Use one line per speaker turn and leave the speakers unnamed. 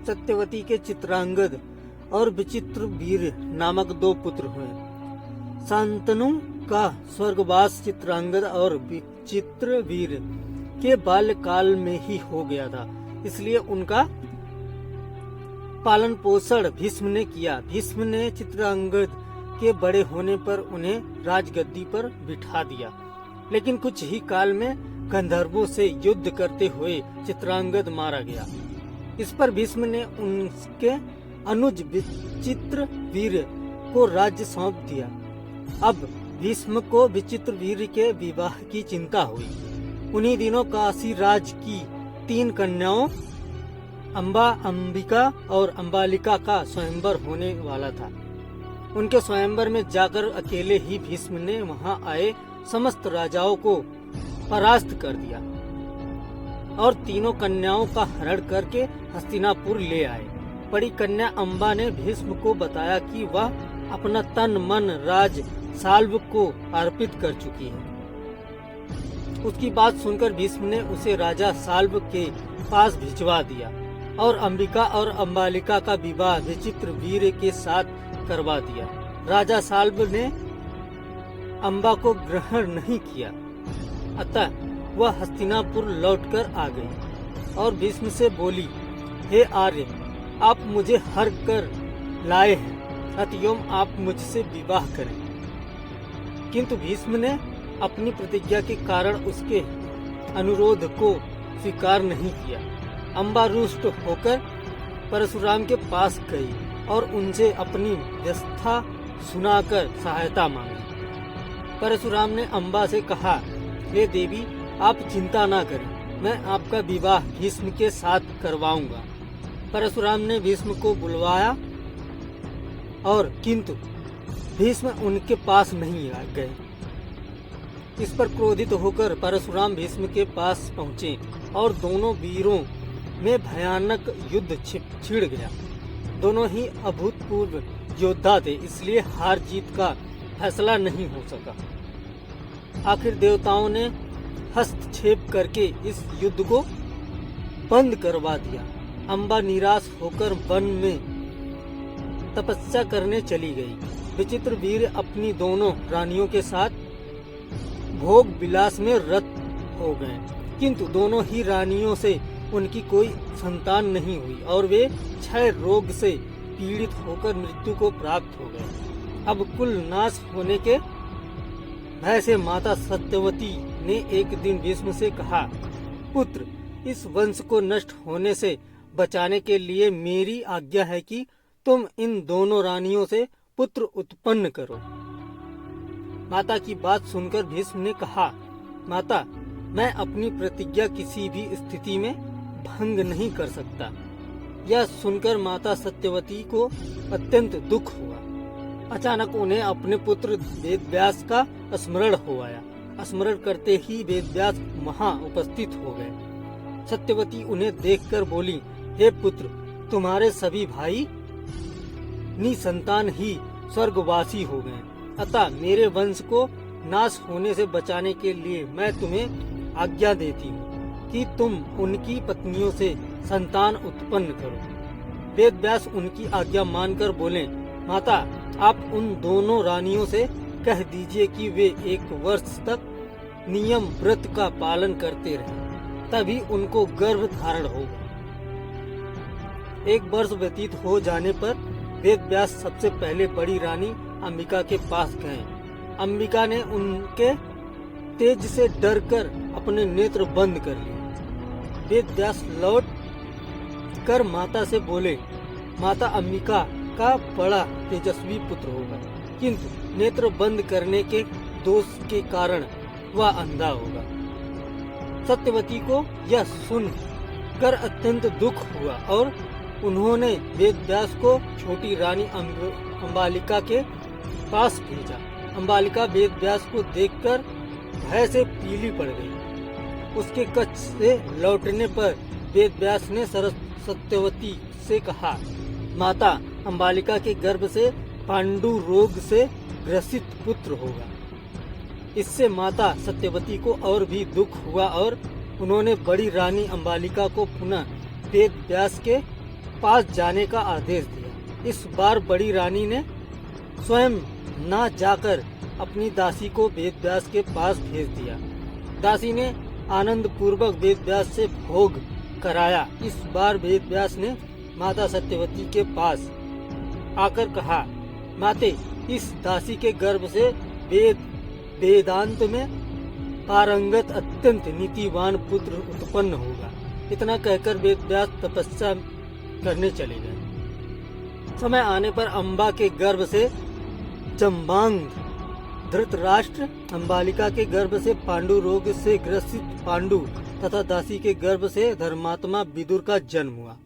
सत्यवती के चित्रांगद और विचित्रवीर्य नामक 2 पुत्र हुए। शांतनु का स्वर्गवास चित्रांगद और विचित्रवीर्य के बाल्यकाल में ही हो गया था, इसलिए उनका पालन पोषण भीष्म ने किया। भीष्म ने चित्रांगद के बड़े होने पर उन्हें राजगद्दी पर बिठा दिया, लेकिन कुछ ही काल में गंधर्वों से युद्ध करते हुए चित्रांगद मारा गया। इस पर भीष्म ने उनके अनुज विचित्रवीर्य को राज्य सौंप दिया। अब भीष्म को विचित्रवीर्य के विवाह की चिंता हुई। उन्हीं दिनों काशी राज की 3 कन्याओं अम्बा, अंबिका और अम्बालिका का स्वयंवर होने वाला था। उनके स्वयंवर में जाकर अकेले ही भीष्म ने वहां आए समस्त राजाओं को परास्त कर दिया और तीनों कन्याओं का हरण करके हस्तिनापुर ले आए। बड़ी कन्या अम्बा ने भीष्म को बताया कि वह अपना तन मन राज साल्व को अर्पित कर चुकी है। उसकी बात सुनकर भीष्म ने उसे राजा साल्व के पास भिजवा दिया और अंबिका और अम्बालिका का विवाह विचित्रवीर्य के साथ करवा दिया। राजा साल्व ने अम्बा को ग्रहण नहीं किया, अतः वह हस्तिनापुर लौटकर आ गई और भीष्म से बोली, हे आर्य, आप मुझे हर कर लाए हैं, अतएव आप मुझसे विवाह करें। किंतु भीष्म ने अपनी प्रतिज्ञा के कारण उसके अनुरोध को स्वीकार नहीं किया। अम्बा रुष्ट होकर परशुराम के पास गई और उनसे अपनी व्यवस्था सुनाकर सहायता मांगी। परशुराम ने अम्बा से कहा, हे देवी, आप चिंता न करें, मैं आपका विवाह भीष्म के साथ करवाऊंगा। परशुराम ने भीष्म को बुलवाया और किंतु भीष्म उनके पास नहीं आ गए। इस पर क्रोधित होकर परशुराम भीष्म के पास पहुँचे और दोनों वीरों में भयानक युद्ध छिड़ गया। दोनों ही अभूतपूर्व योद्धा थे, इसलिए हार जीत का फैसला नहीं हो सका। आखिर देवताओं ने हस्तक्षेप करके इस युद्ध को बंद करवा दिया। अम्बा निराश होकर वन में तपस्या करने चली गई। विचित्रवीर्य अपनी दोनों रानियों के साथ भोग विलास में रत हो गए, किंतु दोनों ही रानियों से उनकी कोई संतान नहीं हुई और वे क्षय रोग से पीड़ित होकर मृत्यु को प्राप्त हो गए। अब कुल नाश होने के भय से माता सत्यवती ने एक दिन भीष्म से कहा, पुत्र, इस वंश को नष्ट होने से बचाने के लिए मेरी आज्ञा है कि तुम इन दोनों रानियों से पुत्र उत्पन्न करो। माता की बात सुनकर भीष्म ने कहा, माता, मैं अपनी प्रतिज्ञा किसी भी स्थिति में भंग नहीं कर सकता। यह सुनकर माता सत्यवती को अत्यंत दुख हुआ। अचानक उन्हें अपने पुत्र वेदव्यास का स्मरण हो आया। स्मरण करते ही वेदव्यास वहां उपस्थित हो गए। सत्यवती उन्हें देखकर बोली, हे पुत्र, तुम्हारे सभी भाई निसंतान ही स्वर्गवासी हो गए, अतः मेरे वंश को नाश होने से बचाने के लिए मैं तुम्हें आज्ञा देती हूँ कि तुम उनकी पत्नियों से संतान उत्पन्न करो। वेदव्यास उनकी आज्ञा मानकर बोले, माता, आप उन दोनों रानियों से कह दीजिए कि वे 1 वर्ष तक नियम व्रत का पालन करते रहें, तभी उनको गर्भ धारण होगा। 1 वर्ष व्यतीत हो जाने पर वेदव्यास सबसे पहले बड़ी रानी अंबिका के पास गए। अंबिका ने उनके तेज से डरकर अपने नेत्र बंद कर लिए। वेदव्यास लौट कर माता से बोले, माता, अंबिका का बड़ा तेजस्वी पुत्र होगा, किंतु नेत्र बंद करने के दोष के कारण वह अंधा होगा। सत्यवती को यह सुन कर अत्यंत दुख हुआ और उन्होंने वेदव्यास को छोटी रानी अम्बालिका के पास भेजा। अम्बालिका वेदव्यास को देखकर भय से पीली पड़ गई। उसके कच्छ से लौटने पर वेदव्यास ने सत्यवती से कहा, माता, अम्बालिका के गर्भ से पांडु रोग से ग्रसित पुत्र होगा। इससे माता सत्यवती को और भी दुख हुआ और उन्होंने बड़ी रानी अम्बालिका को पुनः वेदव्यास के पास जाने का आदेश दिया। इस बार बड़ी रानी ने स्वयं न जाकर अपनी दासी को वेदव्यास के पास भेज दिया। दासी ने आनंद पूर्वक वेदव्यास से भोग कराया। इस बार वेदव्यास ने माता सत्यवती के पास आकर कहा, माते, इस दासी के गर्भ से वेदांत में पारंगत अत्यंत नीतिवान पुत्र उत्पन्न होगा। इतना कहकर वेदव्यास तपस्या करने चले गए। समय आने पर अम्बा के गर्भ से जम्बांग, धृतराष्ट्र, अम्बालिका के गर्भ से पांडु रोग से ग्रसित पांडु तथा दासी के गर्भ से धर्मात्मा विदुर का जन्म हुआ।